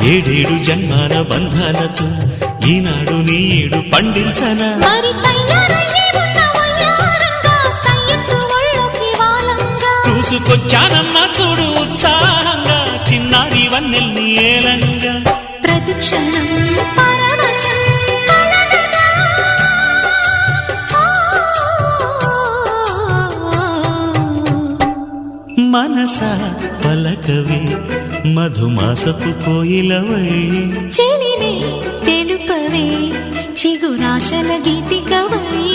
ఏడేడు జన్మాల బంధాలతో ఈనాడు నీడు పండించనా చూసుకొచ్చానమ్మా చూడు ఉత్సాహంగా చిన్నారి వన్నెల్ని ఏలంగా ప్రతిక్షణం మనసా పలకవే మధుమాసపు కోయిలవై చెలివే తెలుపవే చిగురాశల గీతికవై